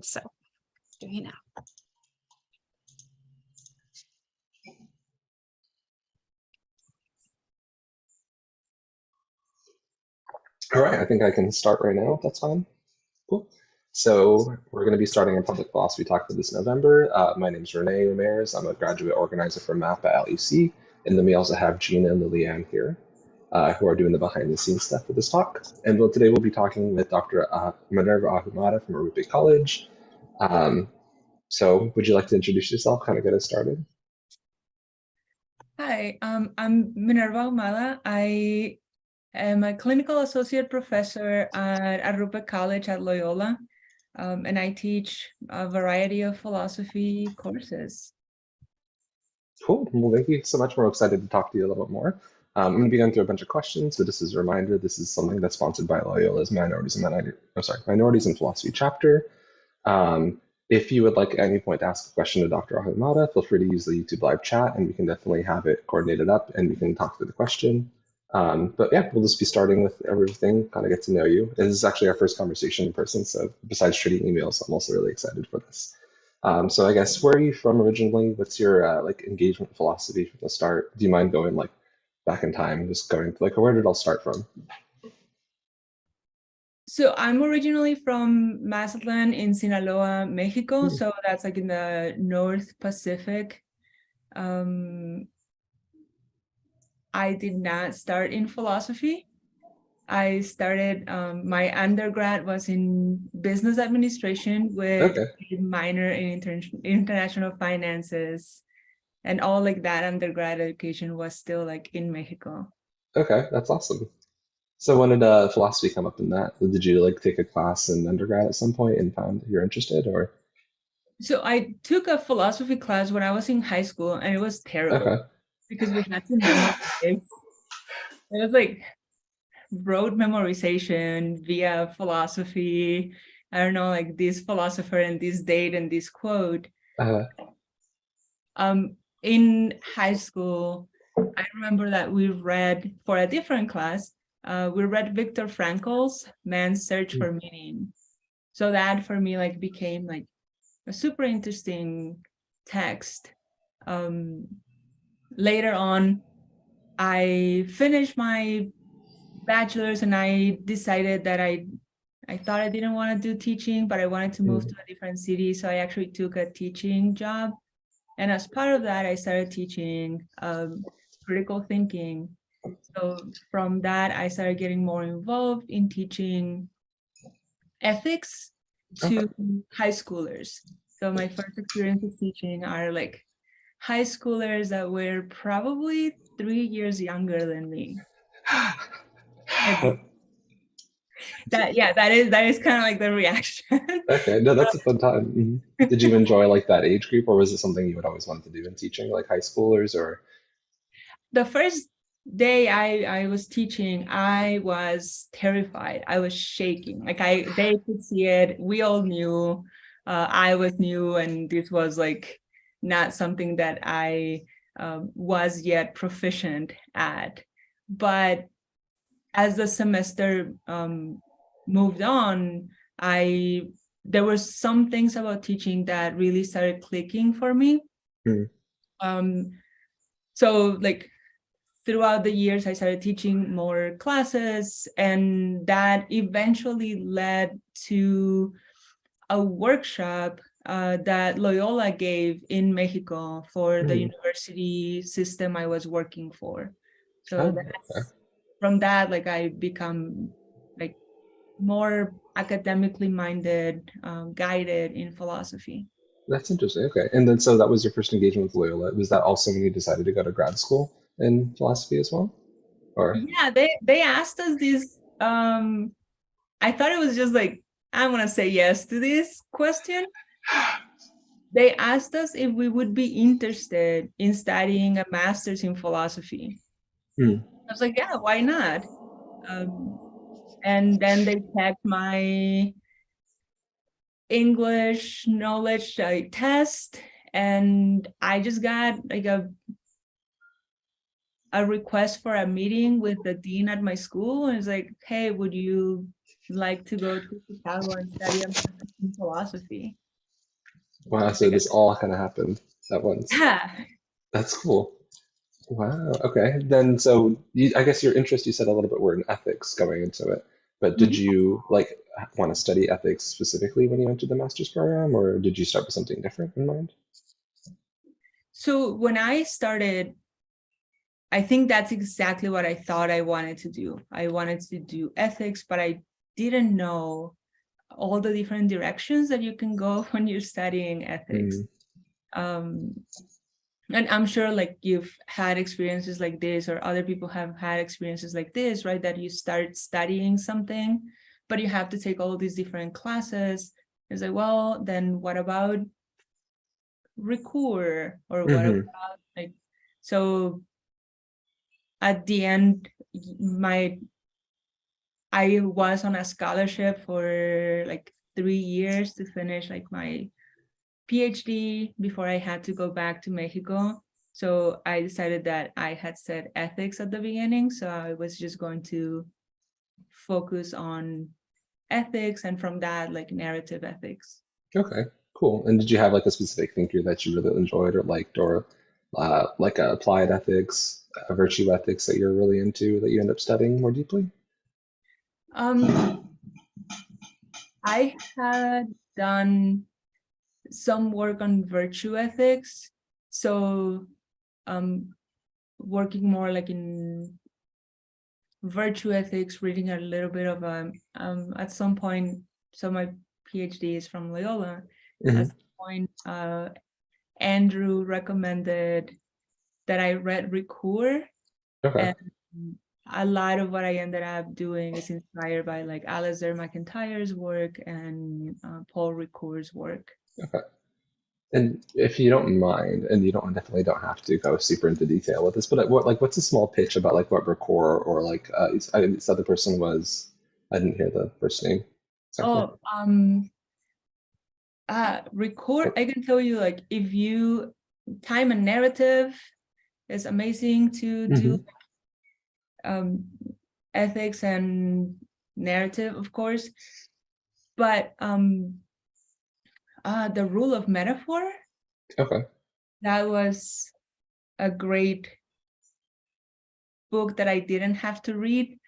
started. So doing it now. All right, I think I can start right now, if that's fine. Cool. So we're going to be starting a public philosophy talk for this November. My name is Renee Ramirez. I'm a graduate organizer for MAP at LUC. And then we also have Gina and Liliane here, who are doing the behind the scenes stuff for this talk. And today we'll be talking with Dr. Minerva Ahumada from Arupe College. So would you like to introduce yourself, kind of get us started? Hi, I'm Minerva Ahumada. I am a clinical associate professor at Arupe College at Loyola, and I teach a variety of philosophy courses. Cool. Well, thank you so much. We're excited to talk to you a little bit more. I'm going to be going through a bunch of questions, but just as a reminder, this is something that's sponsored by Loyola's Minorities in Philosophy chapter. If you would like at any point to ask a question to Dr. Ahumada, feel free to use the YouTube live chat and we can definitely have it coordinated up and we can talk through the question. But yeah, we'll just be starting with everything, kind of get to know you. This is actually our first conversation in person, so besides trading emails, I'm also really excited for this. So I guess, where are you from originally? What's your like engagement philosophy from the start? Do you mind going like back in time, just going like where did it all start from? So I'm originally from Mazatlan in Sinaloa, Mexico. So that's like in the North Pacific. I did not start in philosophy. I started, my undergrad was in business administration with a minor in international finances, and all like that undergrad education was still like in Mexico. Okay, that's awesome. So when did philosophy come up in that? Did you like take a class in undergrad at some point and found you're interested, or? So I took a philosophy class when I was in high school, and it was terrible because we had to memorize. It was like rote memorization via philosophy. I don't know, like this philosopher and this date and this quote. In high school, I remember that we read, for a different class, we read Viktor Frankl's Man's Search for Meaning. So that for me like became like a super interesting text. Later on, I finished my bachelor's and I decided that I thought I didn't want to do teaching, but I wanted to move to a different city. So I actually took a teaching job. And as part of that, I started teaching critical thinking. So from that, I started getting more involved in teaching ethics to high schoolers. So my first experiences teaching are like high schoolers that were probably 3 years younger than me. That is kind of like the reaction. Okay, no, that's a fun time. Did you enjoy like that age group, or was it something you would always want to do in teaching, like high schoolers, or? The first day I was teaching, I was terrified. I was shaking. Like they could see it. We all knew. I was new, and this was like not something that I was yet proficient at. But as the semester moved on, there were some things about teaching that really started clicking for me. So like throughout the years, I started teaching more classes, and that eventually led to a workshop that Loyola gave in Mexico for the university system I was working for. So from that, like I become like more academically minded, guided in philosophy. That's interesting. Okay, and then so that was your first engagement with Loyola. Was that also when you decided to go to grad school in philosophy as well? Or yeah, they asked us this. I thought it was just like, I'm gonna say yes to this question. They asked us if we would be interested in studying a master's in philosophy. I was like, yeah, why not? And then they checked my English knowledge test, and I just got like a request for a meeting with the dean at my school, and it's like, hey, would you like to go to Chicago and study a master's in philosophy. Wow, so this all kind of happened at once. Yeah. That's cool. Wow. Okay. Then, so I guess your interest, you said a little bit were in ethics going into it, but did Mhm. you like want to study ethics specifically when you entered the master's program, or did you start with something different in mind? So when I started, I think that's exactly what I thought I wanted to do. I wanted to do ethics, but I didn't know all the different directions that you can go when you're studying ethics. Um, and I'm sure like you've had experiences like this, or other people have had experiences like this, right? That you start studying something, but you have to take all these different classes. It's like, well, then what about recours, or what Mm-hmm. about like, so at the end, I was on a scholarship for like 3 years to finish like my PhD before I had to go back to Mexico. So I decided that I had said ethics at the beginning, so I was just going to focus on ethics, and from that, like narrative ethics. Okay, cool. And did you have like a specific thinker that you really enjoyed or liked, or like applied ethics, virtue ethics that you're really into that you end up studying more deeply? Um, I had done some work on virtue ethics, so working more like in virtue ethics, reading a little bit of at some point, so my PhD is from Loyola. At some point, Andrew recommended that I read recours, Okay. and a lot of what I ended up doing is inspired by like Alasdair MacIntyre's work and Paul Ricoeur's work. Okay. And if you don't mind, and you don't definitely don't have to go super into detail with this, but what's a small pitch about like what Recore or like this other person was? I didn't hear the first name. Exactly. Recours, I can tell you, like, if you time and narrative is amazing to do, ethics and narrative, of course, but the rule of metaphor, Okay. that was a great book that I didn't have to read,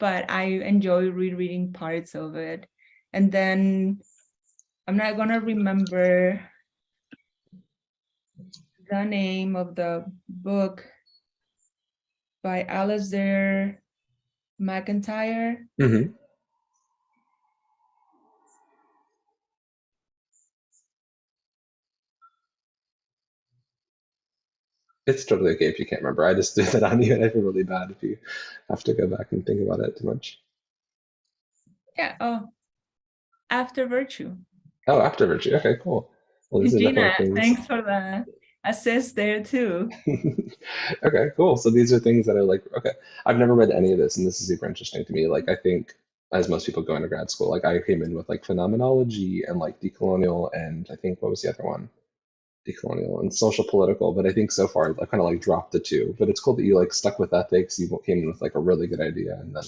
but I enjoy rereading parts of it. And then I'm not gonna remember the name of the book by Alasdair MacIntyre. Mm-hmm. It's totally okay if you can't remember. I just did that on you, and I feel really bad if you have to go back and think about it too much. Yeah, After Virtue. Oh, After Virtue. Okay, cool. Well, these are Gina, definitely things. thanks for the assist there too. Okay, cool. So these are things that are like, okay, I've never read any of this, and this is super interesting to me. Like, I think as most people go into grad school, like I came in with like phenomenology and like decolonial, and I think what was the other one? Decolonial and social political. But I think so far I kind of like dropped the two. But it's cool that you like stuck with ethics. You came in with like a really good idea and then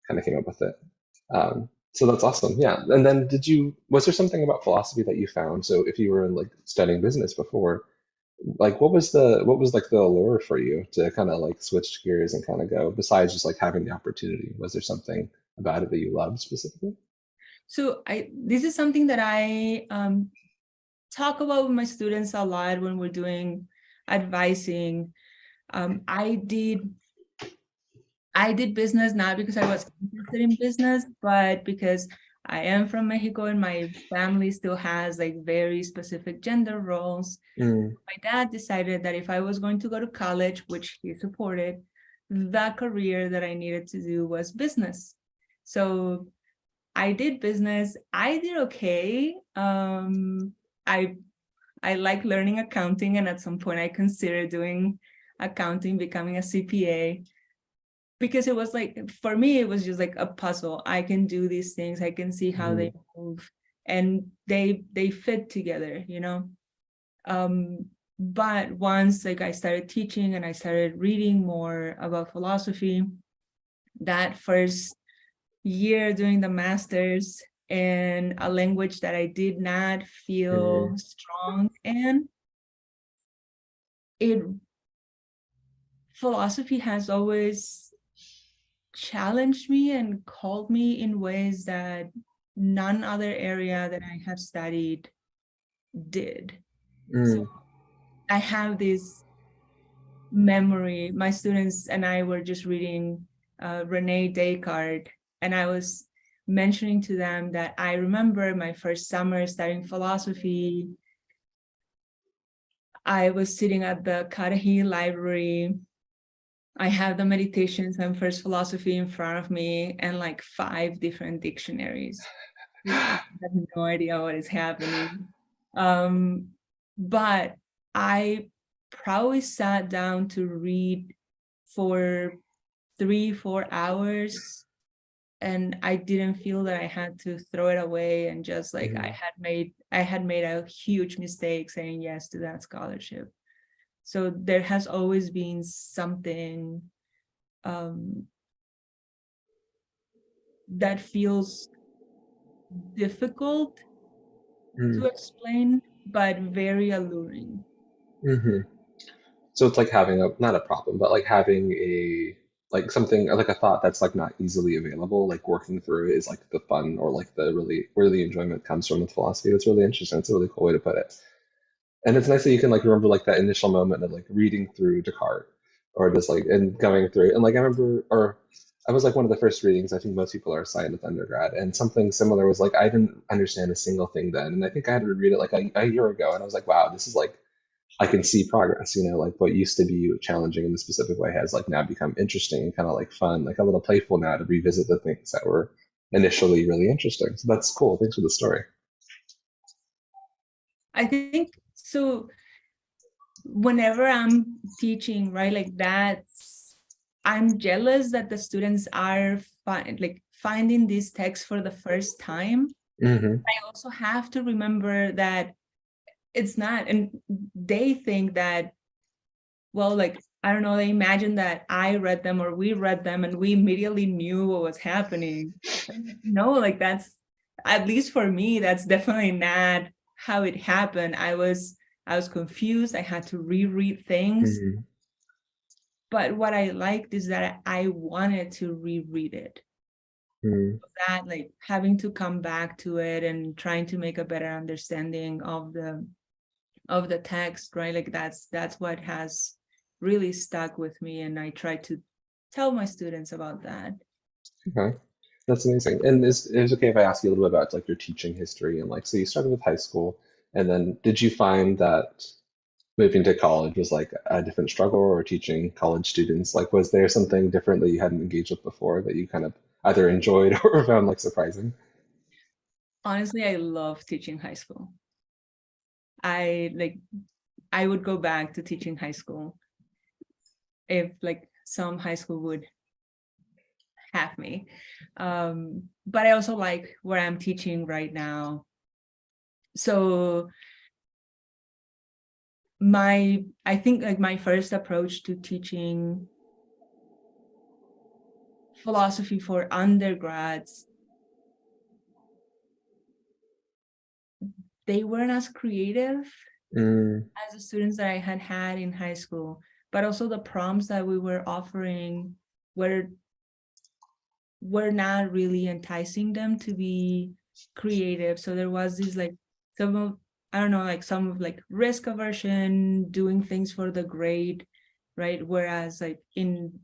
kind of came up with it. So that's awesome. Yeah. And then was there something about philosophy that you found? So if you were like studying business before, like what was like the allure for you to kind of like switch gears and kind of go, besides just like having the opportunity? Was there something about it that you loved specifically? So this is something that I talk about with my students a lot when we're doing advising. I did business not because I was interested in business, but because I am from Mexico and my family still has like very specific gender roles. My dad decided that if I was going to go to college, which he supported, the career that I needed to do was business. So I did business. I did okay. I like learning accounting, and at some point I considered doing accounting, becoming a CPA, because it was like, for me, it was just like a puzzle. I can do these things. I can see how they move, and they fit together, you know. But once like I started teaching and I started reading more about philosophy, that first year doing the master's, and a language that I did not feel strong in. Philosophy has always challenged me and called me in ways that none other area that I have studied did. So I have this memory. My students and I were just reading Rene Descartes, and I was mentioning to them that I remember my first summer studying philosophy. I was sitting at the Cudahy Library. I had the Meditations and First Philosophy in front of me and like 5 different dictionaries. I have no idea what is happening. But I probably sat down to read for 3-4 hours, and I didn't feel that I had to throw it away, and just like I had made a huge mistake saying yes to that scholarship. So there has always been something that feels difficult to explain, but very alluring. So it's like having not a problem, but like having something like a thought that's like not easily available, like working through it is like the fun, or like the really where the enjoyment comes from with philosophy. That's really interesting. It's a really cool way to put it. And it's nice that you can like remember like that initial moment of like reading through Descartes, or just like and going through it. And like I remember, or I was like one of the first readings. I think most people are assigned with undergrad, and something similar was like I didn't understand a single thing then, and I think I had to read it like a year ago, and I was like, wow, this is like I can see progress. You know, like what used to be challenging in a specific way has like now become interesting and kind of like fun, like a little playful now to revisit the things that were initially really interesting. So that's cool. Thanks for the story. I think so. Whenever I'm teaching, right, like that's, I'm jealous that the students are finding these texts for the first time. I also have to remember that it's not, and they think that, well, like, I don't know, they imagine that I read them or we read them and we immediately knew what was happening. No, like that's, at least for me, that's definitely not how it happened. I was confused. I had to reread things. But what I liked is that I wanted to reread it. That like having to come back to it and trying to make a better understanding of the text, right? Like that's what has really stuck with me, and I try to tell my students about that. Okay, that's amazing. And is it okay if I ask you a little bit about like your teaching history and like so you started with high school, and then did you find that moving to college was like a different struggle, or teaching college students? Like, was there something different that you hadn't engaged with before that you kind of either enjoyed or found like surprising? Honestly, I love teaching high school. I would go back to teaching high school if like some high school would have me. But I also like where I'm teaching right now. So I think like my first approach to teaching philosophy for undergrads, they weren't as creative as the students that I had in high school, but also the prompts that we were offering were not really enticing them to be creative. So there was this like some of risk aversion, doing things for the grade, right? Whereas like in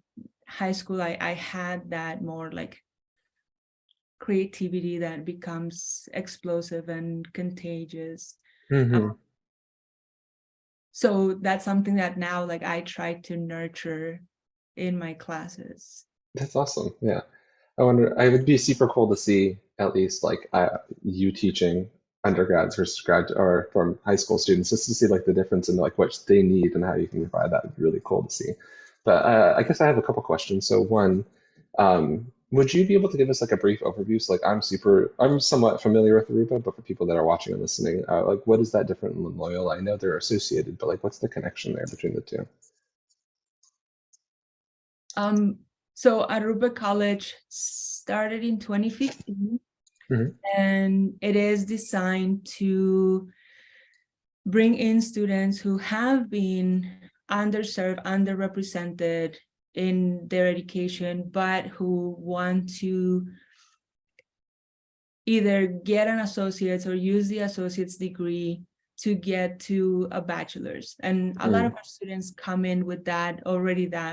high school, I had that more like creativity that becomes explosive and contagious. So that's something that now like I try to nurture in my classes. That's awesome. Yeah. I wonder, it would be super cool to see at least like you teaching undergrads versus grad or from high school students, just to see like the difference in like what they need and how you can provide that. Would be really cool to see. But I guess I have a couple questions. So one, would you be able to give us like a brief overview? So like I'm somewhat familiar with Aruba, but for people that are watching and listening, like what is that different than Loyola? I know they're associated, but like what's the connection there between the two? So Aruba College started in 2015. Mhm. And it is designed to bring in students who have been underserved, underrepresented in their education, but who want to either get an associate's or use the associate's degree to get to a bachelor's. And a lot of our students come in with that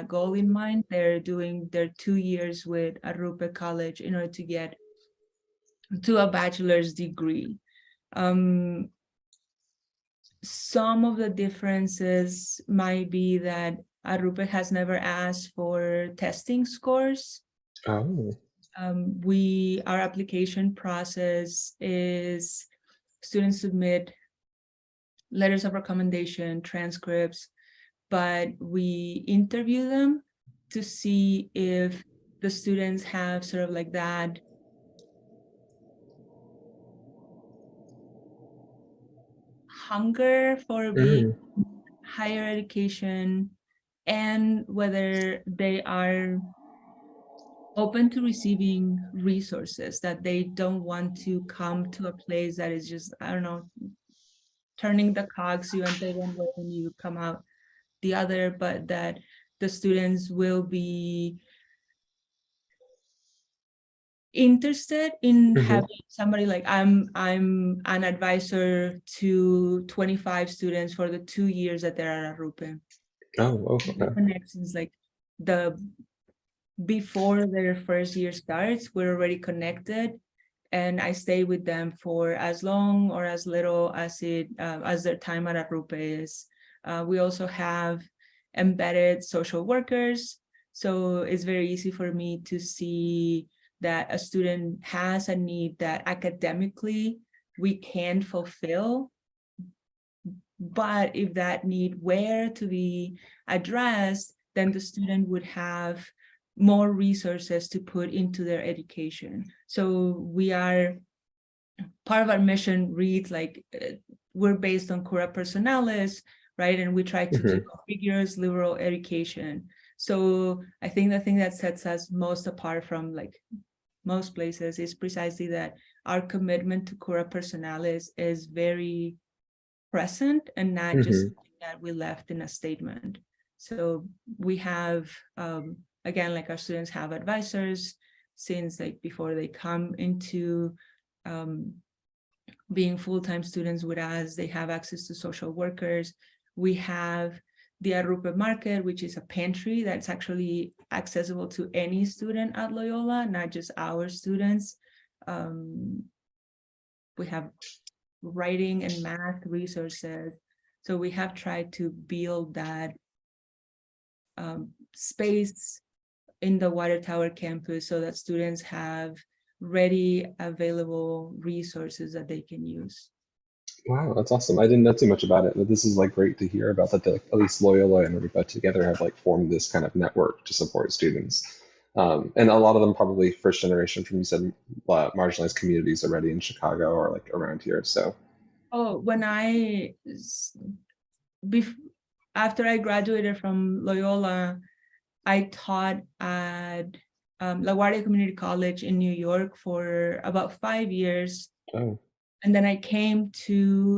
goal in mind. They're doing their 2 years with Arrupe College in order to get to a bachelor's degree. Some of the differences might be that Arrupe has never asked for testing scores. Oh. Our application process is students submit letters of recommendation, transcripts, but we interview them to see if the students have sort of like that hunger for being higher education, and whether they are open to receiving resources, that they don't want to come to a place that is just, I don't know, turning the cogs. You enter one way and you come out the other, but that the students will be interested in having somebody like, I'm an advisor to 25 students for the 2 years that they're at Arrupe. Oh, okay. The connections, like before their first year starts, we're already connected, and I stay with them for as long or as little as their time at Arrupe is. We also have embedded social workers, so it's very easy for me to see that a student has a need that academically we can fulfill, but if that need were to be addressed, then the student would have more resources to put into their education. So part of our mission reads like, we're based on cura personalis, right? And we try to do rigorous liberal education. So I think the thing that sets us most apart from like most places is precisely that our commitment to cura personalis is very present and not just something that we left in a statement. So we have, again, like our students have advisors since like before they come into being full-time students with us. They have access to social workers. We have the Arrupe Market, which is a pantry that's actually accessible to any student at Loyola, not just our students. We have writing and math resources. So we have tried to build that space in the Water Tower campus so that students have ready available resources that they can use. Wow, that's awesome. I didn't know too much about it, but this is like great to hear about that. Like, at least Loyola and Aruba together have like formed this kind of network to support students. And a lot of them probably first generation from, you said, marginalized communities already in Chicago or like around here. So, when after I graduated from Loyola, I taught at LaGuardia Community College in New York for about 5 years. oh. And then I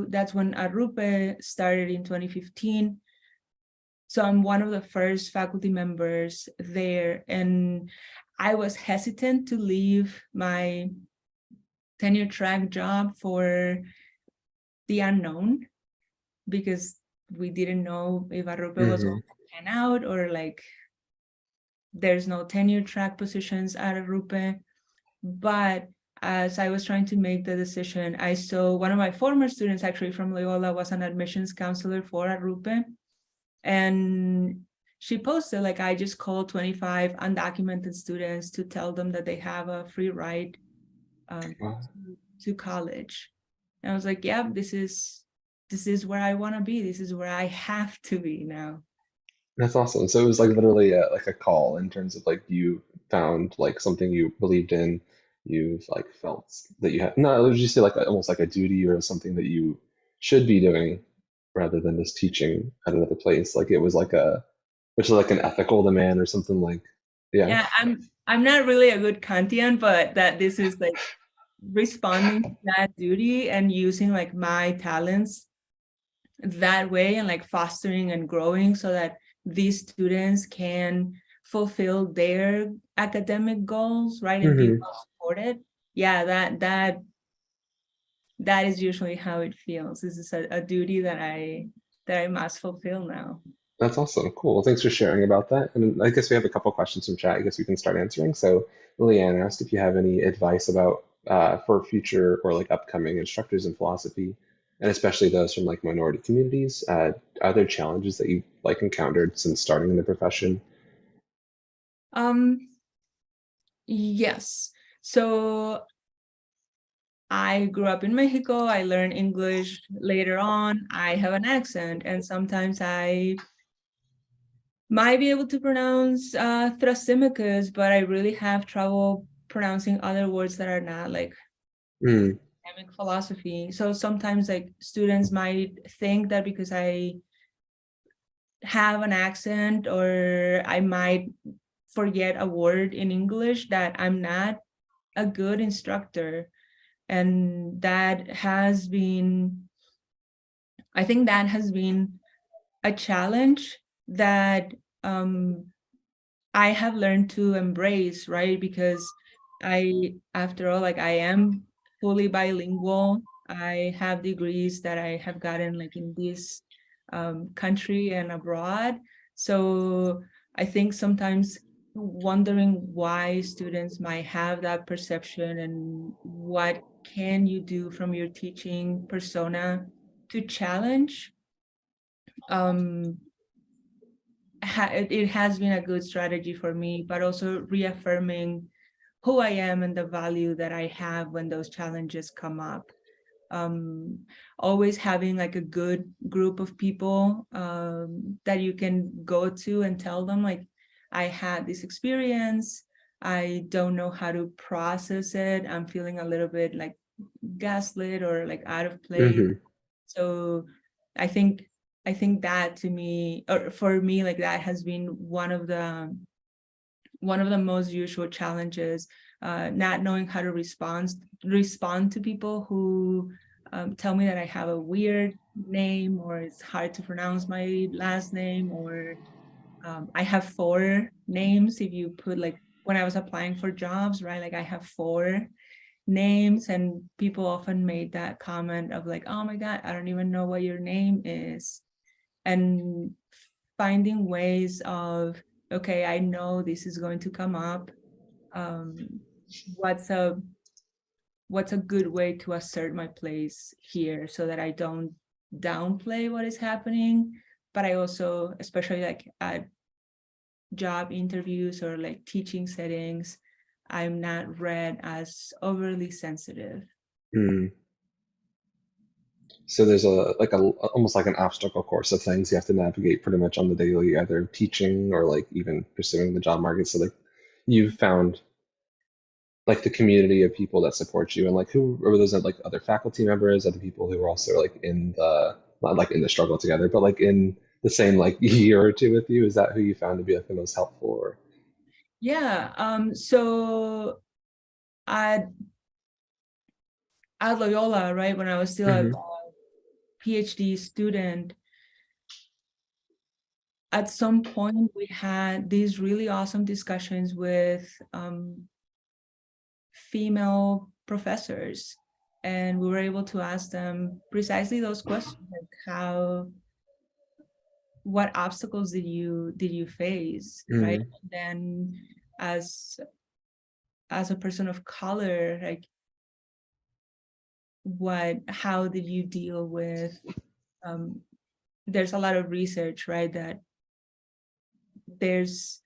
that's when Arrupe started in 2015. So I'm one of the first faculty members there. And I was hesitant to leave my tenure track job for the unknown, because we didn't know if Arrupe was going to pan out, or like there's no tenure track positions at Arrupe. But as I was trying to make the decision, I saw one of my former students actually from Loyola was an admissions counselor for Arrupe. And she posted like, I just called 25 undocumented students to tell them that they have a free ride to college. And I was like, yeah, this is where I want to be. This is where I have to be now. That's awesome. So it was like literally like a call in terms of like you found like something you believed in, you've like felt that you had, no, would you say like almost like a duty or something that you should be doing rather than just teaching at another place? Like it was like which is like an ethical demand or something like, yeah. Yeah, I'm not really a good Kantian, but that this is like responding to that duty and using like my talents that way, and like fostering and growing so that these students can fulfill their academic goals, right, and be well supported. Yeah, that is usually how it feels. This is a duty that I must fulfill now. That's awesome. Cool. Well, thanks for sharing about that. And I guess we have a couple questions from chat. I guess we can start answering. So Liliana asked if you have any advice about for future or like upcoming instructors in philosophy, and especially those from like minority communities. Are there challenges that you've like encountered since starting in the profession? Yes. So I grew up in Mexico. I learned English later on. I have an accent, and sometimes I might be able to pronounce Thrasymachus, but I really have trouble pronouncing other words that are not like academic philosophy. So sometimes like students might think that because I have an accent or I might forget a word in English that I'm not a good instructor. And that has been, I think that has been a challenge that I have learned to embrace, right? Because after all, like I am fully bilingual. I have degrees that I have gotten like in this country and abroad. So I think sometimes wondering why students might have that perception and what can you do from your teaching persona to challenge. It has been a good strategy for me, but also reaffirming who I am and the value that I have when those challenges come up. Always having like a good group of people that you can go to and tell them like, I had this experience, I don't know how to process it, I'm feeling a little bit like gaslit or like out of place. So I think that to me, or for me, like that has been one of the most usual challenges, not knowing how to respond to people who tell me that I have a weird name or it's hard to pronounce my last name, or I have 4 names. If you put like when I was applying for jobs, right, like I have 4 names, and people often made that comment of like, oh my God, I don't even know what your name is. And finding ways of, okay, I know this is going to come up. What's a good way to assert my place here so that I don't downplay what is happening, but I also, especially like at job interviews or like teaching settings, I'm not read as overly sensitive. So there's almost like an obstacle course of things you have to navigate pretty much on the daily, either teaching or like even pursuing the job market. So like you've found like the community of people that support you, and like who are those, like other faculty members, other people who are also like in the, not like in the struggle together, but like in the same like year or two with you? Is that who you found to be like the most helpful? Or Yeah, so at Loyola, right, when I was still a PhD student, at some point we had these really awesome discussions with female professors, and we were able to ask them precisely those questions, like what obstacles did you face, right? And then as a person of color, like how did you deal with there's a lot of research, right, that there's,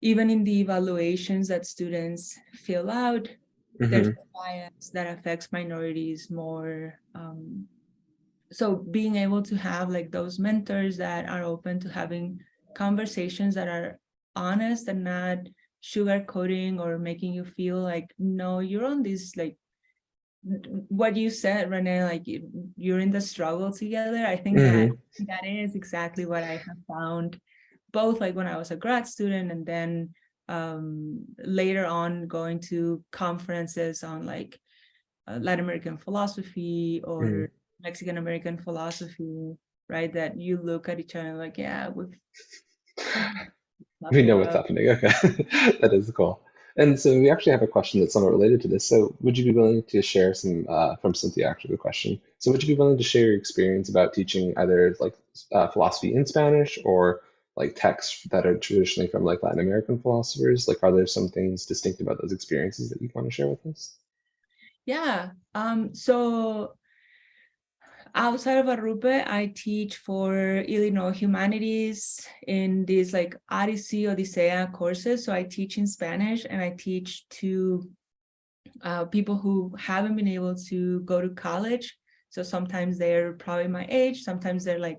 even in the evaluations that students fill out, there's a bias that affects minorities more. So being able to have like those mentors that are open to having conversations that are honest and not sugarcoating or making you feel like, no, you're on this, like what you said, Renee, like you're in the struggle together. I think that is exactly what I have found, both like when I was a grad student and then later on going to conferences on like Latin American philosophy or Mexican American philosophy, right? That you look at each other like, yeah, We know what's happening. Okay, that is cool. And so we actually have a question that's somewhat related to this. So would you be willing to share some from Cynthia, actually, the question. So would you be willing to share your experience about teaching either like philosophy in Spanish or like texts that are traditionally from like Latin American philosophers? Like, are there some things distinct about those experiences that you want to share with us? Yeah. So outside of Arrupe, I teach for Illinois Humanities in these like Odyssey, Odisea courses. So I teach in Spanish and I teach to people who haven't been able to go to college. So sometimes they're probably my age, sometimes they're like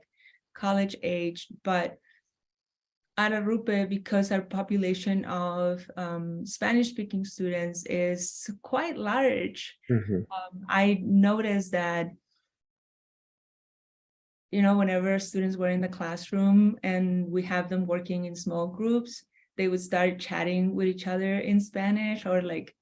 college age, but at Arrupe, because our population of Spanish-speaking students is quite large, I noticed that, you know, whenever students were in the classroom and we have them working in small groups, they would start chatting with each other in Spanish or like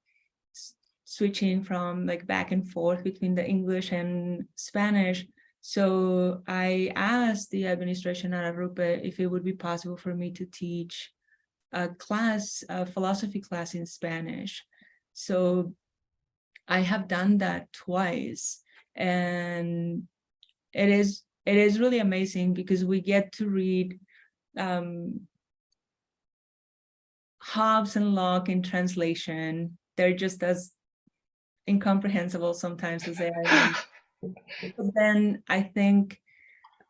switching from like back and forth between the English and Spanish. So I asked the administration at Arrupe if it would be possible for me to teach a class, a philosophy class in Spanish. So I have done that twice, and it is really amazing because we get to read Hobbes and Locke in translation. They're just as incomprehensible sometimes as they are. But then I think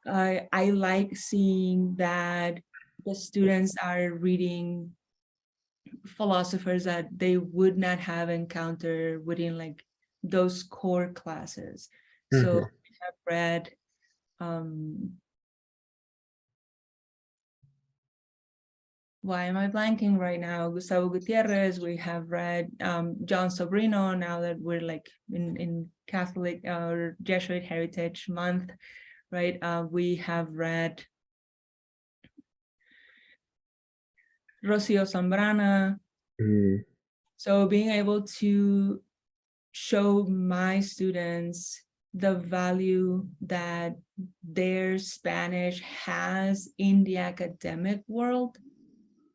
I like seeing that the students are reading philosophers that they would not have encountered within like those core classes. So I've read why am I blanking right now? Gustavo Gutierrez. We have read John Sobrino, now that we're like in Catholic or Jesuit Heritage Month, right? We have read Rocio Zambrana. So being able to show my students the value that their Spanish has in the academic world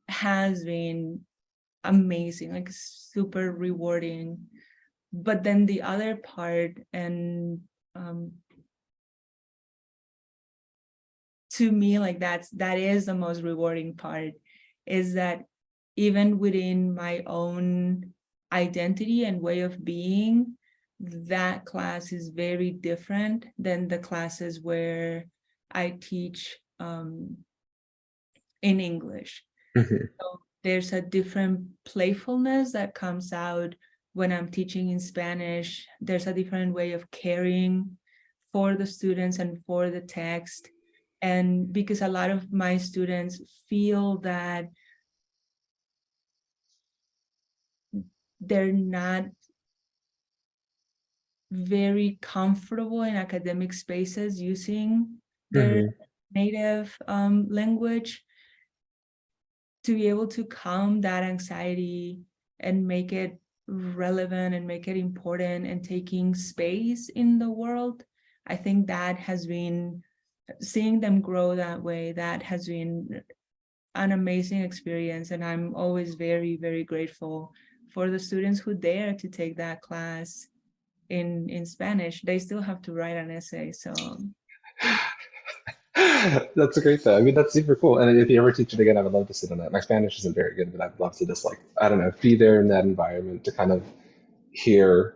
has been amazing, like super rewarding. But then the other part, and to me, like that is the most rewarding part, is that even within my own identity and way of being, that class is very different than the classes where I teach in English. So there's a different playfulness that comes out when I'm teaching in Spanish. There's a different way of caring for the students and for the text. And because a lot of my students feel that they're not very comfortable in academic spaces using their native language, to be able to calm that anxiety and make it relevant and make it important and taking space in the world, I think that has been, seeing them grow that way, that has been an amazing experience. And I'm always very, very grateful for the students who dare to take that class in Spanish. They still have to write an essay, so. That's a great thing. I mean, that's super cool. And if you ever teach it again, I would love to sit on that. My Spanish isn't very good, but I'd love to just like, I don't know, be there in that environment to kind of hear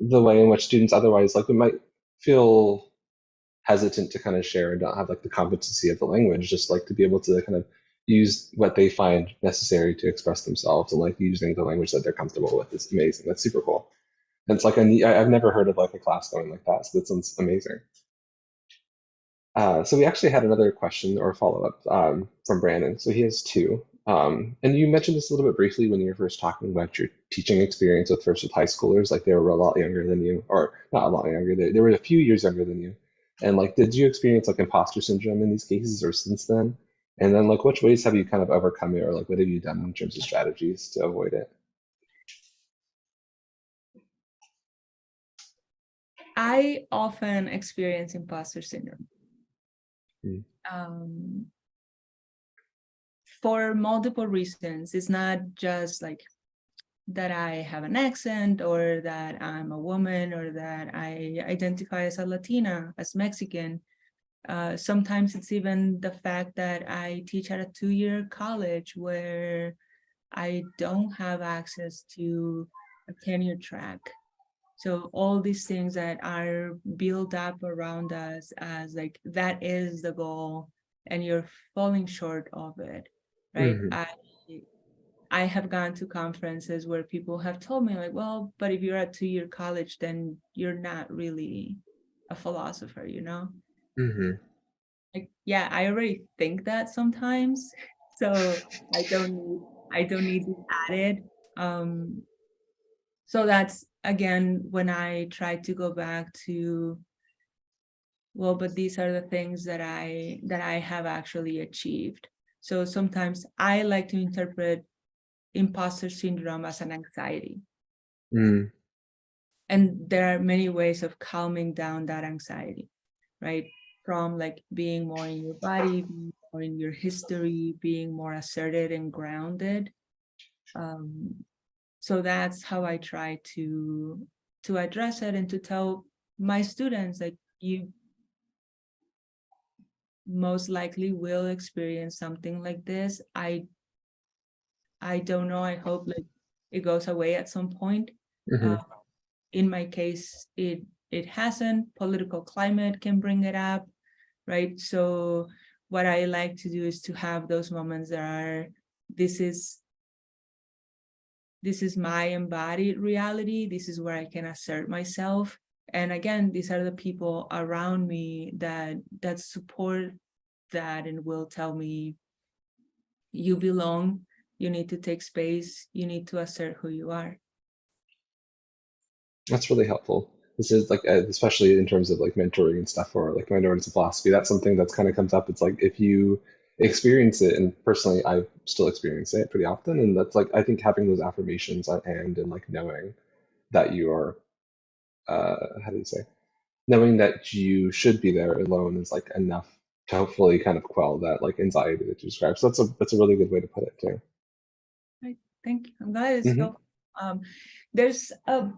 the way in which students otherwise like we might feel hesitant to kind of share and don't have like the competency of the language, just like to be able to kind of use what they find necessary to express themselves and like using the language that they're comfortable with is amazing. That's super cool. And it's like I've never heard of like a class going like that, so that sounds amazing. So we actually had another question or follow-up from Brandon. So he has two. And you mentioned this a little bit briefly when you were first talking about your teaching experience with high schoolers, like they were a lot younger than you, or not a lot younger, they were a few years younger than you. And like, did you experience like imposter syndrome in these cases or since then? And then like which ways have you kind of overcome it, or like what have you done in terms of strategies to avoid it? I often experience imposter syndrome. Mm. For multiple reasons. It's not just like that I have an accent, or that I'm a woman, or that I identify as a Latina, as Mexican. Sometimes it's even the fact that I teach at a 2-year college where I don't have access to a tenure track. So all these things that are built up around us as like, that is the goal, and you're falling short of it, right? Mhm. I have gone to conferences where people have told me like, well, but if you're at 2-year college, then you're not really a philosopher, you know? Mhm. Like, yeah, I already think that sometimes, so I don't need to add it. So that's again when I try to go back to, well, but these are the things that I have actually achieved. So sometimes I like to interpret imposter syndrome as an anxiety. Mm. And there are many ways of calming down that anxiety, right? From like being more in your body, being more in your history, being more asserted and grounded. So that's how I try to address it, and to tell my students, like, you most likely will experience something like this. I don't know. I hope like it goes away at some point. Mhm. In my case, it hasn't. Political climate can bring it up, right? So what I like to do is to have those moments that are, this is my embodied reality. This is where I can assert myself. And again, these are the people around me that support that and will tell me, you belong, you need to take space, you need to assert who you are. That's really helpful. This is like, especially in terms of like mentoring and stuff, or like minorities in philosophy, that's something that's kind of comes up. It's like if you experience it, and personally, I still experience it pretty often, and that's like I think having those affirmations on hand, and like knowing that you are, how do you say, knowing that you should be there alone is like enough to hopefully kind of quell that like anxiety that you described. So that's a really good way to put it too. Right. Thank you. I'm glad it's Hmm. helpful. There's a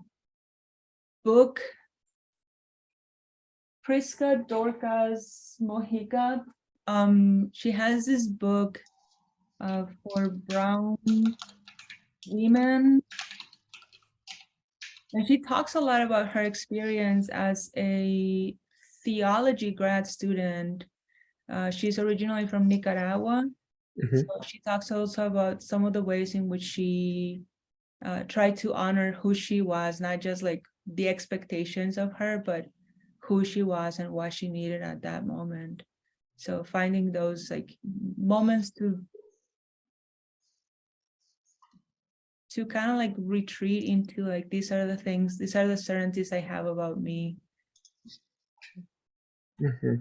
book, Priska Dorcas Mojica. She has this book for brown women, and she talks a lot about her experience as a theology grad student. She's originally from Nicaragua, so Hmm. she talks also about some of the ways in which she tried to honor who she was, not just like the expectations of her, but who she was and what she needed at that moment. So finding those like moments to kind of like retreat into like, these are the things, these are the certainties I have about me. Hmm.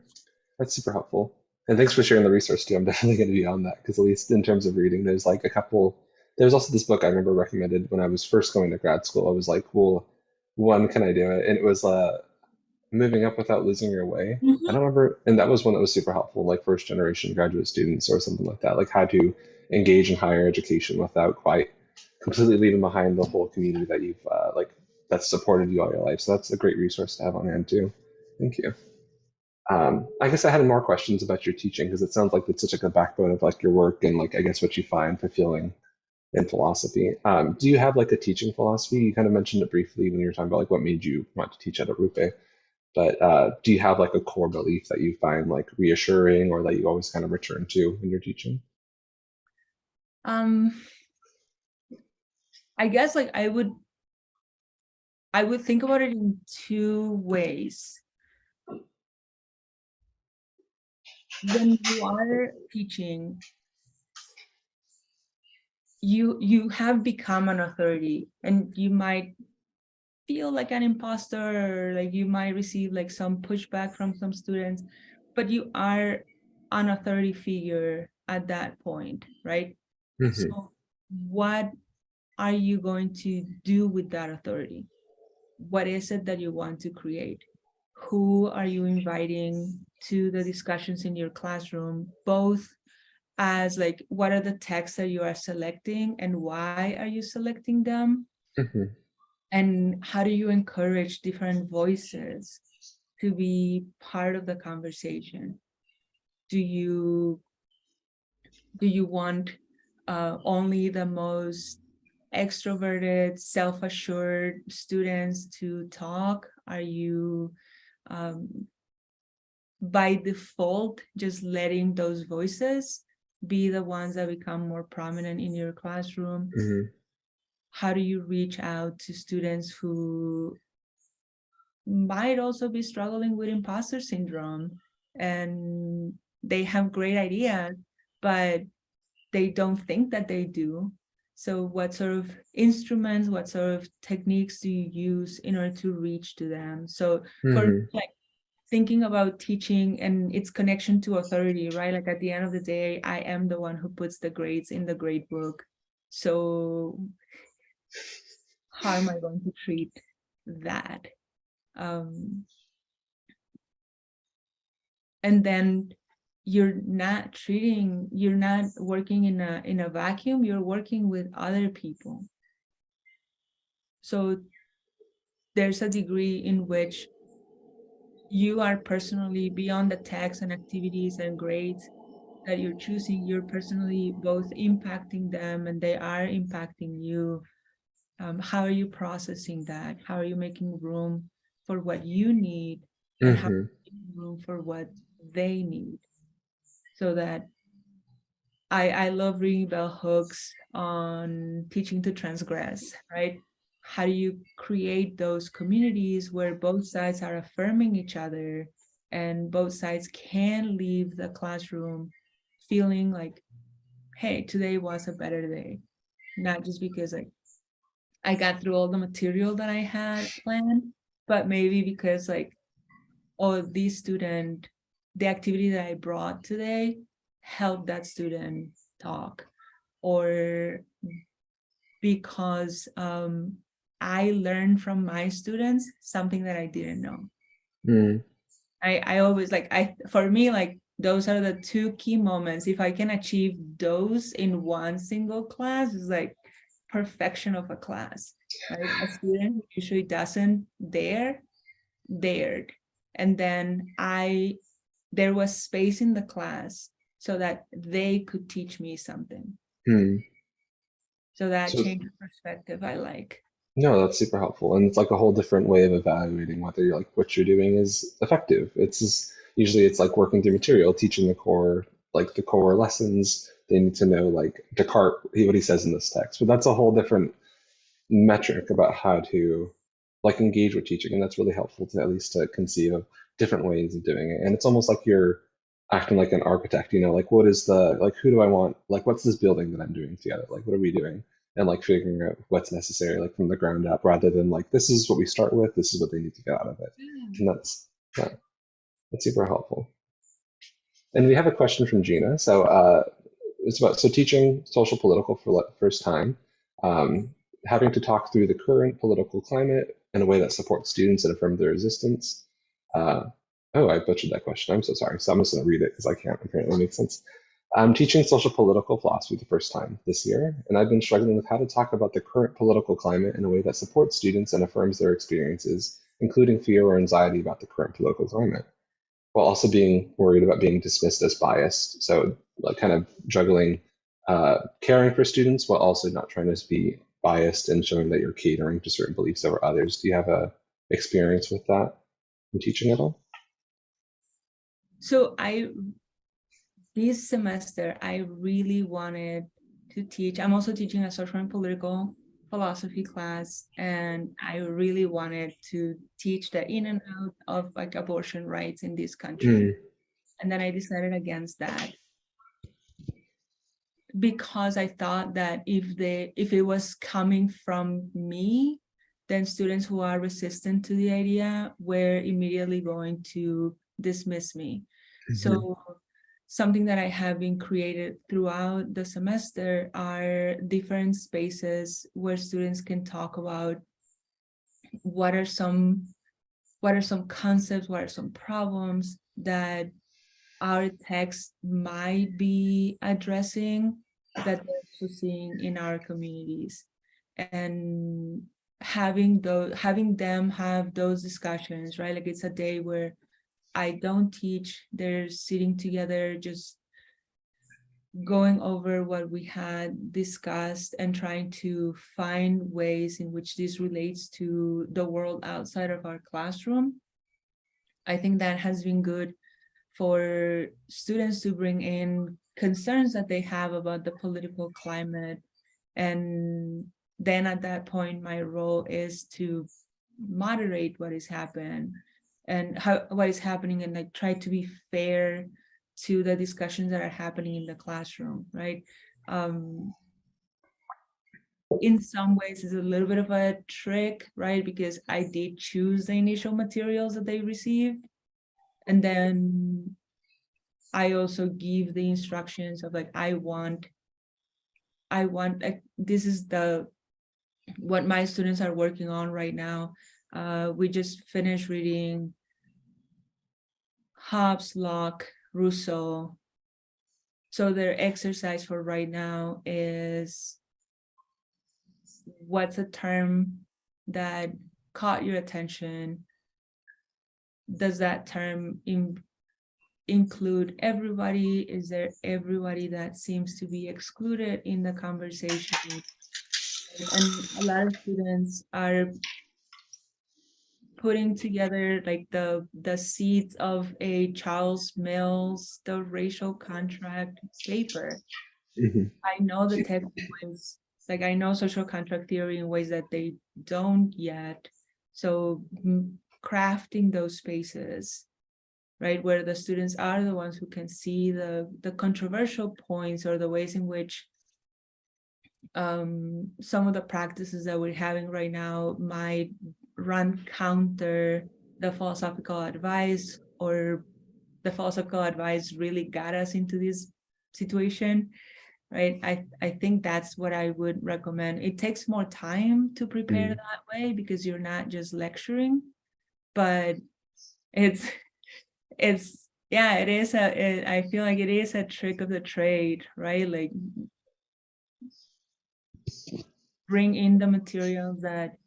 That's super helpful. And thanks for sharing the resource too. I'm definitely going to be on that, because at least in terms of reading, there's like a couple. There's also this book I remember recommended when I was first going to grad school. I was like, well, one, can I do it? And it was Moving Up Without Losing Your Way. I don't remember, and that was one that was super helpful, like first generation graduate students or something like that, like how to engage in higher education without quite completely leaving behind the whole community that you've like that's supported you all your life. So that's a great resource to have on hand too. Thank you. I guess I had more questions about your teaching, because it sounds like it's such like a backbone of like your work, and like I guess what you find fulfilling in philosophy. Do you have like a teaching philosophy? You kind of mentioned it briefly when you were talking about like what made you want to teach at Arupe, but do you have like a core belief that you find like reassuring, or that you always kind of return to when you're teaching? I guess like I would think about it in two ways. When you are teaching, you have become an authority, and you might feel like an imposter, or like you might receive like some pushback from some students, but you are an authority figure at that point, right? Mhm. So what are you going to do with that authority? What is it that you want to create? Who are you inviting to the discussions in your classroom, both as like, what are the texts that you are selecting and why are you selecting them? Mhm. And how do you encourage different voices to be part of the conversation? Do you want only the most extroverted, self-assured students to talk? Are you by default just letting those voices be the ones that become more prominent in your classroom? Mhm. How do you reach out to students who might also be struggling with imposter syndrome and they have great ideas, but they don't think that they do? So what sort of instruments, what sort of techniques do you use in order to reach to them? So for Mhm. like thinking about teaching and its connection to authority, right? Like at the end of the day, I am the one who puts the grades in the grade book. So how am I going to treat that? And then you're not working in a vacuum, you're working with other people. So there's a degree in which you are personally beyond the text and activities and grades that you're choosing, you're personally both impacting them and they are impacting you. How are you processing that? How are you making room for what you need and how are Mhm. you making room for what they need? So that I love reading bell hooks on teaching to transgress, right? How do you create those communities where both sides are affirming each other and both sides can leave the classroom feeling like, hey, today was a better day, not just because like I got through all the material that I had planned, but maybe because like, oh, this student, the activity that I brought today helped that student talk, or because I learned from my students something that I didn't know. Mhm. I always like, for me, like those are the two key moments. If I can achieve those in one single class, it's like perfection of a class, right? A student who usually doesn't dared. And then there was space in the class so that they could teach me something. Mhm. So that So change of perspective I like. no, that's super helpful, and it's like a whole different way of evaluating whether you're like what you're doing is effective. It's just, usually it's like working through material, teaching the core lessons. They need to know like Descartes, what he says in this text, but that's a whole different metric about how to like engage with teaching, and that's really helpful to at least to conceive of different ways of doing it. And it's almost like you're acting like an architect, like what is the like who do I want, like what's this building that I'm doing together, like what are we doing, and like figuring out what's necessary like from the ground up, rather than like this is what we start with, this is what they need to get out of it. And yeah, that's super helpful. And we have a question from Gina. So it's about teaching social political for the first time, um, having to talk through the current political climate in a way that supports students and affirms their resistance. Uh, oh, I butchered that question. I'm so sorry. So I'm just going to read it because I can't apparently make sense. I'm teaching social political philosophy the first time this year, and I've been struggling with how to talk about the current political climate in a way that supports students and affirms their experiences, including fear or anxiety about the current political climate, while also being worried about being dismissed as biased. So like kind of juggling caring for students while also not trying to be biased and showing that you're catering to certain beliefs over others. Do you have a experience with that in teaching at all? So this semester, I really wanted to teach. I'm also teaching a social and political philosophy class, and I really wanted to teach the in and out of like abortion rights in this country. And then I decided against that because I thought that if it was coming from me, then students who are resistant to the idea were immediately going to dismiss me. Mm-hmm. So something that I have been created throughout the semester are different spaces where students can talk about what are some concepts, what are some problems that our text might be addressing that they're also seeing in our communities, and having them have those discussions, right? Like it's a day where I don't teach, they're sitting together just going over what we had discussed and trying to find ways in which this relates to the world outside of our classroom. I think that has been good for students to bring in concerns that they have about the political climate. And then at that point, my role is to moderate what is happening and what is happening, and like try to be fair to the discussions that are happening in the classroom, right? In some ways it's a little bit of a trick, right? Because I did choose the initial materials that they received, and then I also give the instructions of like, I want like, this is what my students are working on right now. We just finished reading Hobbes, Locke, Rousseau. So their exercise for right now is, what's a term that caught your attention? Does that term include everybody? Is there everybody that seems to be excluded in the conversation? And a lot of students are putting together like the seeds of a Charles Mills, the racial contract paper. I know the text in ways, like I know social contract theory in ways that they don't yet. So crafting those spaces, right, where the students are the ones who can see the controversial points or the ways in which some of the practices that we're having right now might run counter the philosophical advice, or the philosophical advice really got us into this situation, right? I think that's what I would recommend. It takes more time to prepare that way because you're not just lecturing, but it's yeah, it is I feel like it is a trick of the trade, right? Like bring in the materials that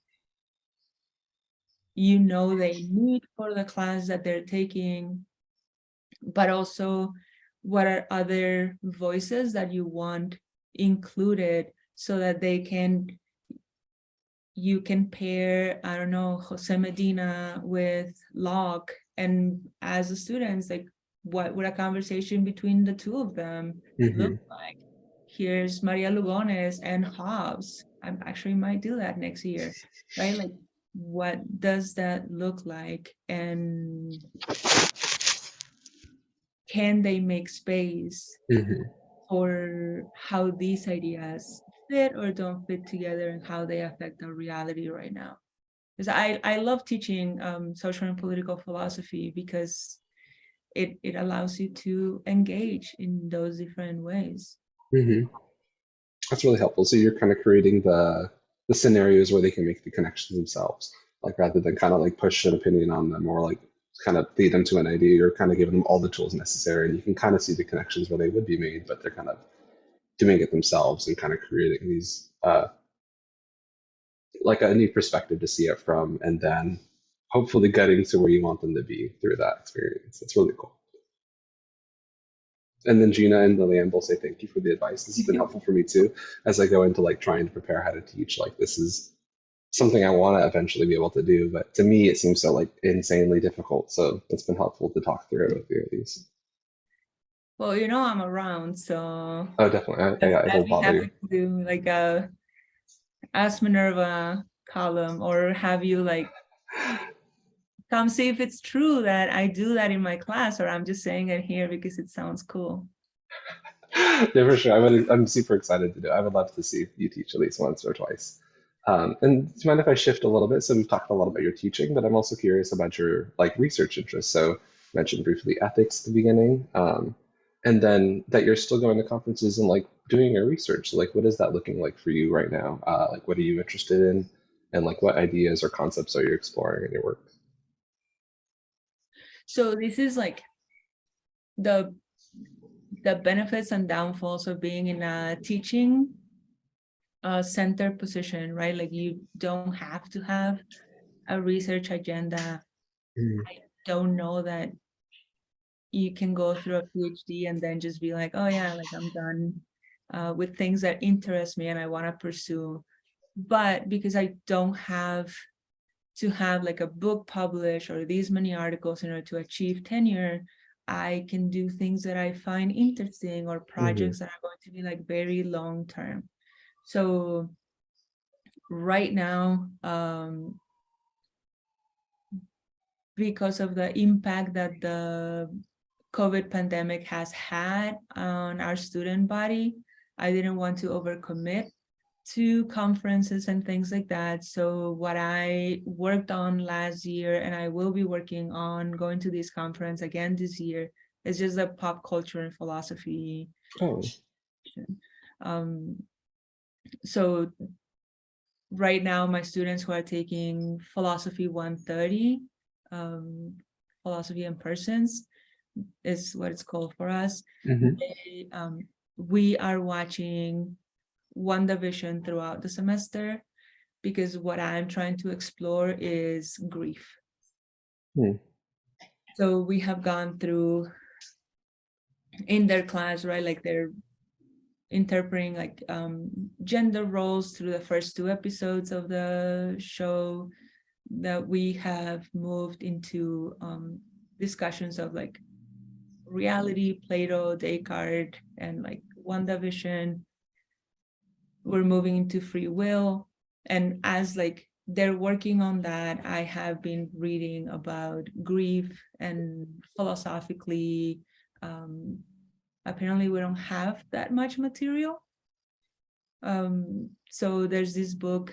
you know they need for the class that they're taking, but also what are other voices that you want included so that you can pair, I don't know, Jose Medina with Locke, and as the students, like what would a conversation between the two of them look like? Here's Maria Lugones and Hobbes. I actually might do that next year, right? Like, what does that look like? And can they make space for how these ideas fit or don't fit together and how they affect our reality right now? Because I love teaching social and political philosophy because it allows you to engage in those different ways. That's really helpful. So you're kind of creating the scenarios where they can make the connections themselves, like rather than kind of like push an opinion on them or like kind of lead them to an idea. You're kind of giving them all the tools necessary, and you can kind of see the connections where they would be made, but they're kind of doing it themselves and kind of creating these like a new perspective to see it from, and then hopefully getting to where you want them to be through that experience. It's really cool. And then Gina and Lillian will say thank you for the advice. This has been helpful for me too, as I go into like trying to prepare how to teach. Like this is something I want to eventually be able to do, but to me it seems so like insanely difficult. So it's been helpful to talk through it with you at least. Well, you know I'm around, so oh definitely. I will bother you. To do like a Ask Minerva column, or have you like come see if it's true that I do that in my class, or I'm just saying it here because it sounds cool. Yeah, for sure. I'm super excited to do it. I would love to see you teach at least once or twice. And do you mind if I shift a little bit? So we've talked a lot about your teaching, but I'm also curious about your like research interests. So you mentioned briefly ethics at the beginning. and then that you're still going to conferences and like doing your research. Like, what is that looking like for you right now? Like, what are you interested in, and like, what ideas or concepts are you exploring in your work? So this is like the benefits and downfalls of being in a teaching center position, right? Like you don't have to have a research agenda. I don't know that you can go through a PhD and then just be like, oh yeah, like I'm done with things that interest me and I want to pursue. But because I don't have to have like a book published or these many articles in order to achieve tenure, I can do things that I find interesting or projects that are going to be like very long term. So right now, because of the impact that the COVID pandemic has had on our student body, I didn't want to overcommit to conferences and things like that. So what I worked on last year, and I will be working on going to this conference again this year, is just a pop culture and philosophy. Oh. So right now, my students who are taking philosophy 130, philosophy in persons, is what it's called for us. They, we are watching WandaVision throughout the semester because what I'm trying to explore is grief. So we have gone through in their class, right? Like they're interpreting like gender roles through the first 2 episodes of the show. That we have moved into discussions of like reality, Plato, Descartes, and like WandaVision. We're moving into free will. And as like they're working on that, I have been reading about grief and philosophically. Apparently we don't have that much material. So there's this book,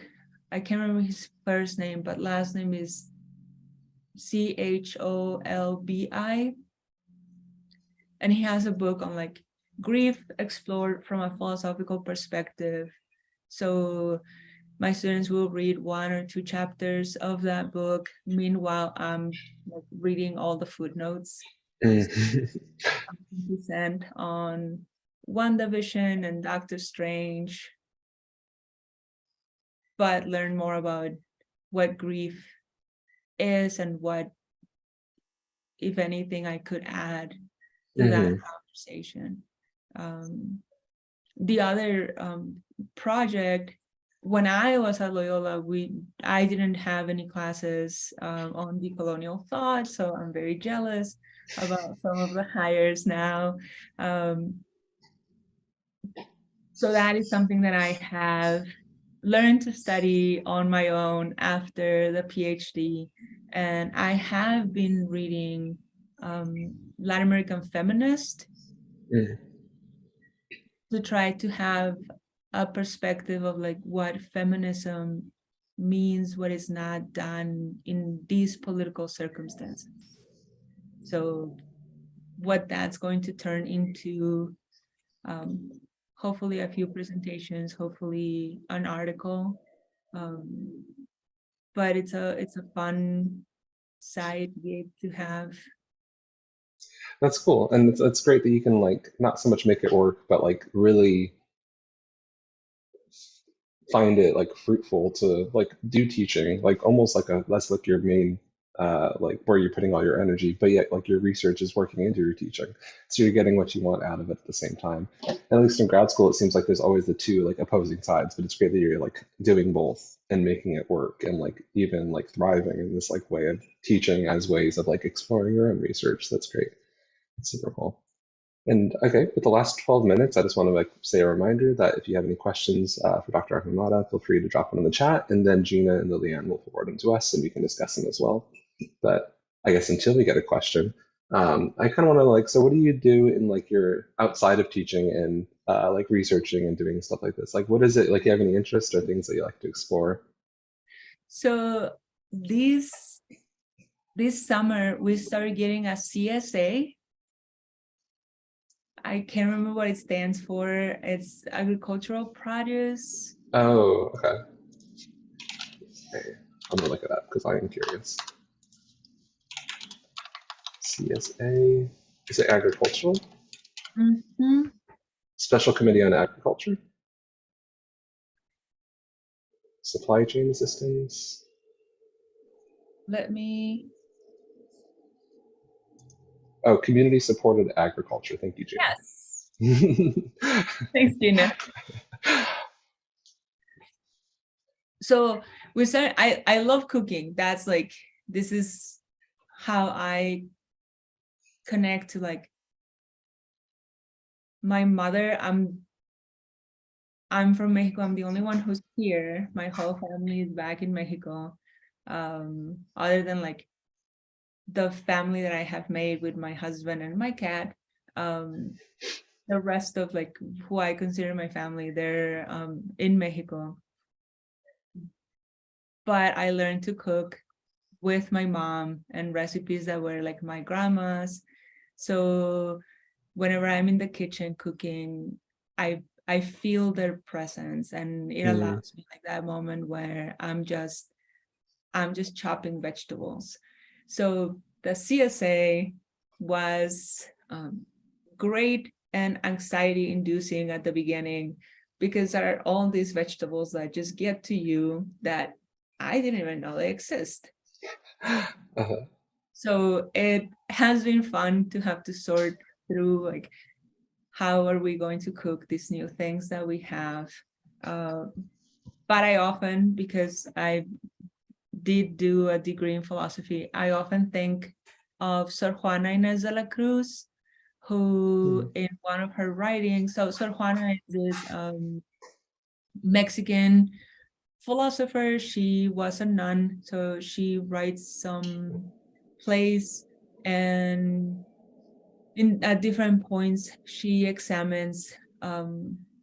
I can't remember his first name, but last name is Cholbi. And he has a book on like grief explored from a philosophical perspective. So my students will read 1 or 2 chapters of that book. Meanwhile, I'm like reading all the footnotes. 100% on WandaVision and Doctor Strange, but learn more about what grief is and what, if anything, I could add to that conversation. The other project, when I was at Loyola, I didn't have any classes on decolonial thought, so I'm very jealous about some of the hires now. So that is something that I have learned to study on my own after the PhD. And I have been reading Latin American feminist to try to have a perspective of like what feminism means, what is not done in these political circumstances. So what that's going to turn into, hopefully a few presentations, hopefully an article. But it's a fun side gig to have. That's cool, and it's great that you can like not so much make it work, but like really find it like fruitful to like do teaching, like almost like that's like your main like where you're putting all your energy, but yet like your research is working into your teaching, so you're getting what you want out of it at the same time. And at least in grad school, it seems like there's always the 2 like opposing sides, but it's great that you're like doing both and making it work and like even like thriving in this like way of teaching as ways of like exploring your own research. That's great. That's super cool. And okay, with the last 12 minutes, I just want to like say a reminder that if you have any questions for Dr. Ahumada, feel free to drop them in the chat, and then Gina and Liliane will forward them to us and we can discuss them as well. But I guess until we get a question, I kind of want to like, so what do you do in like your outside of teaching and like researching and doing stuff like this? Like, what is it, like, you have any interest or things that you like to explore? So this summer, we started getting a CSA. I can't remember what it stands for. It's agricultural produce. Oh, okay. I'm gonna look it up because I am curious. CSA, is it agricultural? Mm-hmm. Special Committee on Agriculture? Supply chain assistance? Let me. Oh, community supported agriculture. Thank you, Yes. Gina. Thanks, Gina. So we started. I love cooking. That's like, this is how I connect to like my mother. I'm from Mexico. I'm the only one who's here. My whole family is back in Mexico. Other than like the family that I have made with my husband and my cat, the rest of like who I consider my family, they're in Mexico. But I learned to cook with my mom and recipes that were like my grandma's. So whenever I'm in the kitchen cooking, I feel their presence, and it allows me like that moment where I'm just chopping vegetables. So the CSA was great and anxiety inducing at the beginning, because there are all these vegetables that just get to you that I didn't even know they exist. Uh-huh. So it has been fun to have to sort through like, how are we going to cook these new things that we have? But I often, because I did do a degree in philosophy, I often think of Sor Juana Inés de la Cruz, who in one of her writings, so Sor Juana is this Mexican philosopher. She was a nun, so she writes some plays, and at different points she examines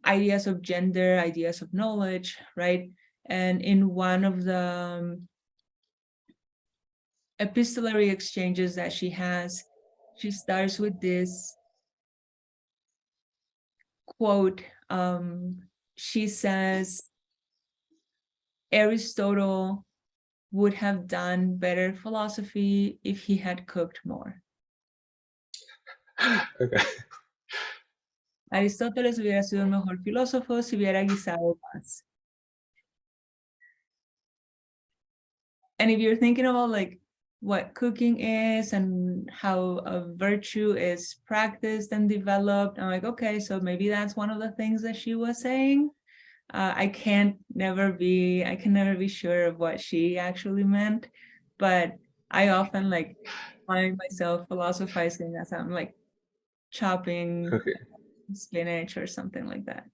ideas of gender, ideas of knowledge, right? And in one of the epistolary exchanges that she has, she starts with this quote. She says, Aristotle would have done better philosophy if he had cooked more. Okay. Aristóteles hubiera sido un mejor filósofo si hubiera guisado más. And if you're thinking about like what cooking is and how a virtue is practiced and developed, I'm like, okay, so maybe that's one of the things that she was saying. I can never be sure of what she actually meant, but I often like find myself philosophizing as I'm like chopping spinach or something like that.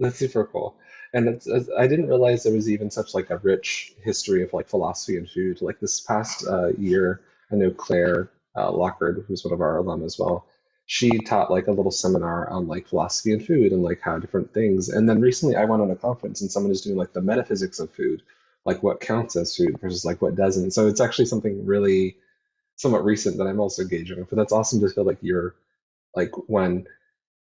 That's super cool. And I didn't realize there was even such like a rich history of like philosophy and food. Like this past year, I know Claire Lockard, who's one of our alum as well, she taught like a little seminar on like philosophy and food and like how different things. And then recently I went on a conference and someone is doing like the metaphysics of food, like what counts as food versus like what doesn't. So it's actually something really somewhat recent that I'm also engaging with. But that's awesome to feel like you're like when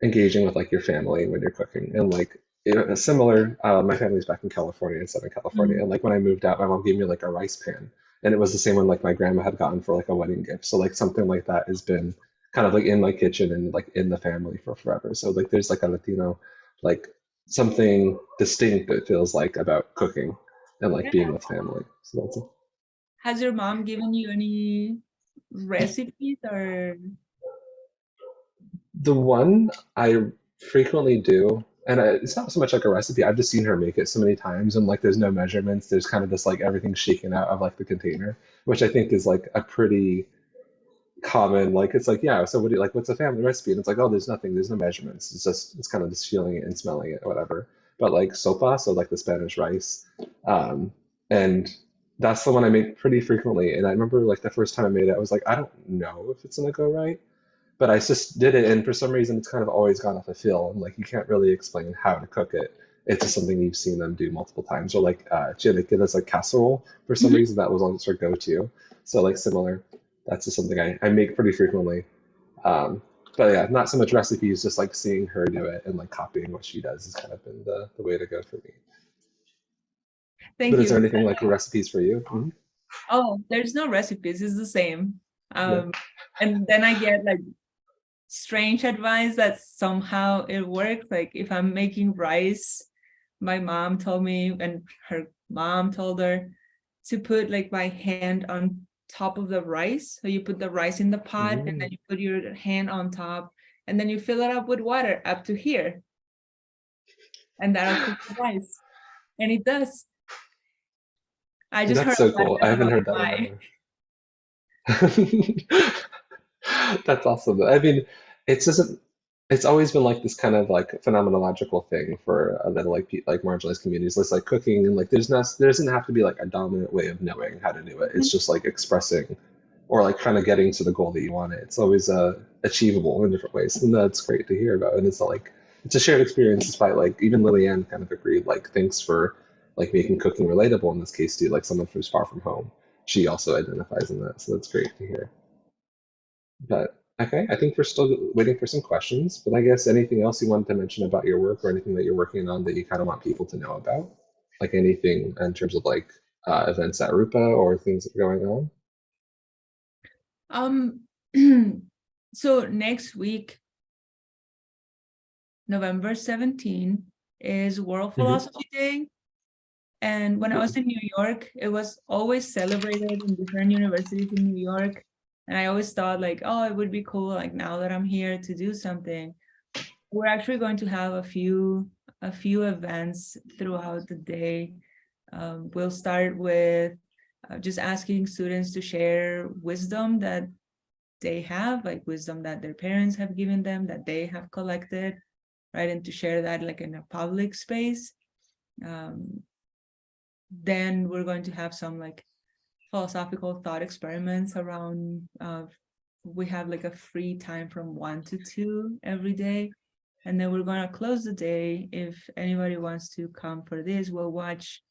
engaging with like your family when you're cooking and like a similar my family's back in California, in Southern California, and like when I moved out my mom gave me like a rice pan, and it was the same one like my grandma had gotten for like a wedding gift. So like something like that has been kind of like in my kitchen and like in the family for forever. So like there's like a Latino like something distinct that feels like about cooking and like being with family. So that's it. Has your mom given you any recipes or? The one I frequently do, and it's not so much like a recipe. I've just seen her make it so many times, and like there's no measurements. There's kind of this like everything shaken out of like the container, which I think is like a pretty common. Like it's like yeah. So what do you like? What's a family recipe? And it's like oh, there's nothing. There's no measurements. It's kind of just feeling it and smelling it, or whatever. But like sopa, so like the Spanish rice, and that's the one I make pretty frequently. And I remember like the first time I made it, I was like I don't know if it's gonna go right, but I just did it, and for some reason, it's kind of always gone off a feel. And like you can't really explain how to cook it. It's just something you've seen them do multiple times. Or like chilaquiles, like casserole. For some reason, that was always her go-to. So like similar. That's just something I make pretty frequently. But But yeah, not so much recipes, just like seeing her do it and like copying what she does has kind of been the way to go for me. Thank But is you. there anything like recipes for you? Mhm. Oh, there's no recipes. It's the same. Yeah. And then I get like strange advice that somehow it works. Like if I'm making rice, my mom told me, and her mom told her to put like my hand on top of the rice. So you put the rice in the pot and then you put your hand on top and then you fill it up with water up to here. And that'll cook the rice. And it does. I just heard That's so about it. cool. I I don't haven't know heard why. that one. That's awesome. I mean, it's just it's always been like this kind of like phenomenological thing for that like like marginalized communities. It's like cooking and like there doesn't have to be like a dominant way of knowing how to do it. It's just like expressing or like kind of getting to the goal that you want it. It's always achievable in different ways, and that's great to hear about. And it's like it's a shared experience, despite like even Lillian kind of agreed. Like thanks for like making cooking relatable in this case too. Like someone who's far from home, she also identifies in that, so that's great to hear. But okay, I think we're still waiting for some questions. But I guess anything else you wanted to mention about your work or anything that you're working on that you kind of want people to know about, like anything in terms of like events at Rupa or things that are going on. Um, so next week, November 17 is World Mhm. Philosophy Day. And when I was in New York, it was always celebrated in different universities in New York. And I always thought like, oh, it would be cool, like now that I'm here to do something. We're actually going to have a few events throughout the day. We'll start with just asking students to share wisdom that they have, like wisdom that their parents have given them, that they have collected, right? And to share that like in a public space. Then we're going to have some like philosophical thought experiments around, we have like a free time from 1 to 2 every day. And then we're going to close the day. If anybody wants to come for this, we'll watch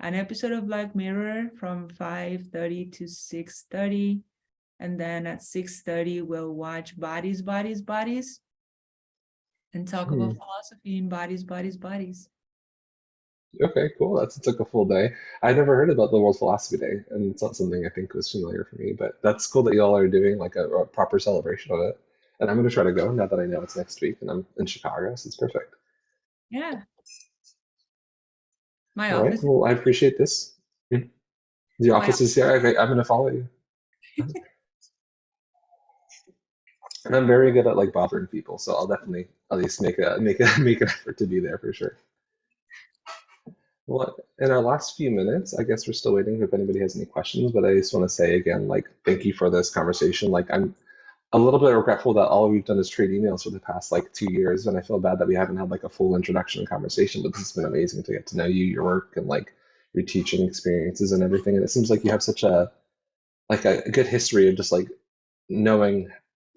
an episode of Black Mirror from 5:30 to 6:30. And then at 6:30, we'll watch Bodies, Bodies, Bodies and talk about philosophy in Bodies, Bodies, Bodies. Okay, cool. It's like a full day. I never heard about the World Philosophy Day, and it's not something I think was familiar for me. But that's cool that y'all are doing like a proper celebration of it. And I'm gonna try to go now that I know it's next week, and I'm in Chicago, so it's perfect. Yeah, my All right. office. Well, I appreciate this. Mhm. The My office is here. Okay, I'm gonna follow you. And I'm very good at like bothering people, so I'll definitely at least make an effort to be there for sure. Well, in our last few minutes, I guess we're still waiting if anybody has any questions, but I just want to say again, like, thank you for this conversation. Like, I'm a little bit regretful that all we've done is trade emails for the past like 2 years, and I feel bad that we haven't had like a full introduction and conversation, but this has been amazing to get to know you, your work, and like your teaching experiences and everything. And it seems like you have such a good history of just like knowing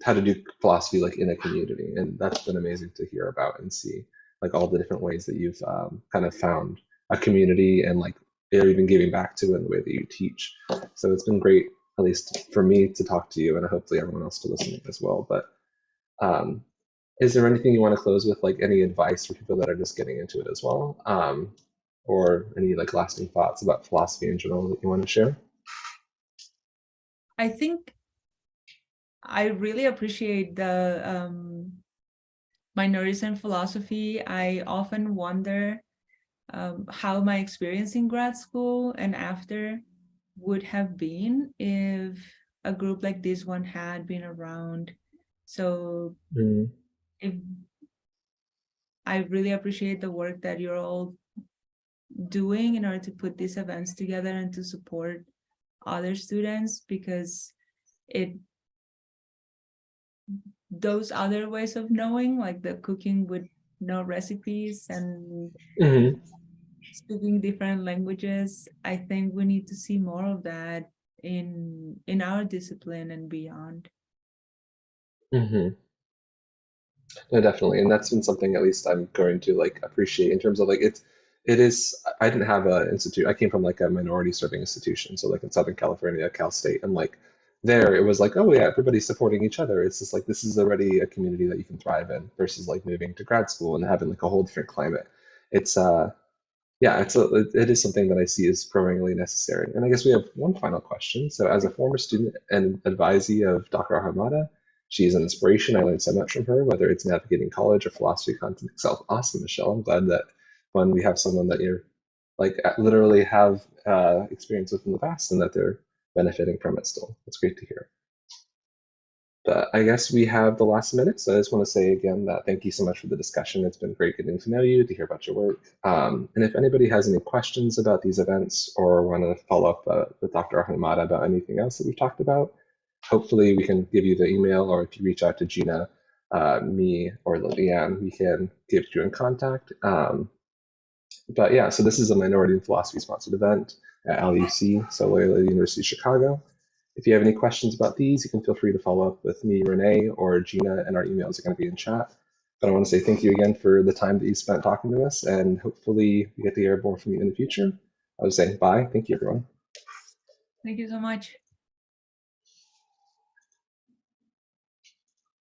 how to do philosophy like in a community, and that's been amazing to hear about and see like all the different ways that you've kind of found a community and like you're even giving back to it in the way that you teach. So it's been great, at least for me, to talk to you, and hopefully everyone else to listen as well. But um, is there anything you want to close with, like any advice for people that are just getting into it as well, or any like lasting thoughts about philosophy in general that you want to share? I think I really appreciate the minorities in philosophy. I often wonder how my experience in grad school and after would have been if a group like this one had been around. So Mm. if I really appreciate the work that you're all doing in order to put these events together and to support other students, because it those other ways of knowing, like the cooking with no recipes and Hmm. speaking different languages, I think we need to see more of that in our discipline and beyond. Hmm. No, definitely, and that's been something at least I'm going to like appreciate in terms of like it is. I didn't have a institute. I came from like a minority serving institution, so like in Southern California, Cal State, and like there it was like, oh yeah, everybody's supporting each other. It's just like, this is already a community that you can thrive in versus like moving to grad school and having like a whole different climate. It's yeah, it is something that I see as growingly necessary. And I guess we have one final question. So as a former student and advisee of Dr. Ahumada, she is an inspiration. I learned so much from her, whether it's navigating college or philosophy content itself. Awesome, Michelle. I'm glad that when we have someone that you're like literally have experience with in the past and that they're benefiting from it still. It's great to hear. But I guess we have the last minute, so I just want to say again that thank you so much for the discussion. It's been great getting to know you, to hear about your work. And if anybody has any questions about these events or want to follow up with Dr. Ahumada about anything else that we've talked about, hopefully we can give you the email, or if you reach out to Gina, me, or Liliane, we can get you in contact. But yeah, so this is a Minority in Philosophy sponsored event at LUC, so Loyola University of Chicago. If you have any questions about these, you can feel free to follow up with me, Renee, or Gina, and our emails are going to be in chat. But I want to say thank you again for the time that you spent talking to us, and hopefully we get to hear more from you in the future. I was saying bye. Thank you, everyone. Thank you so much.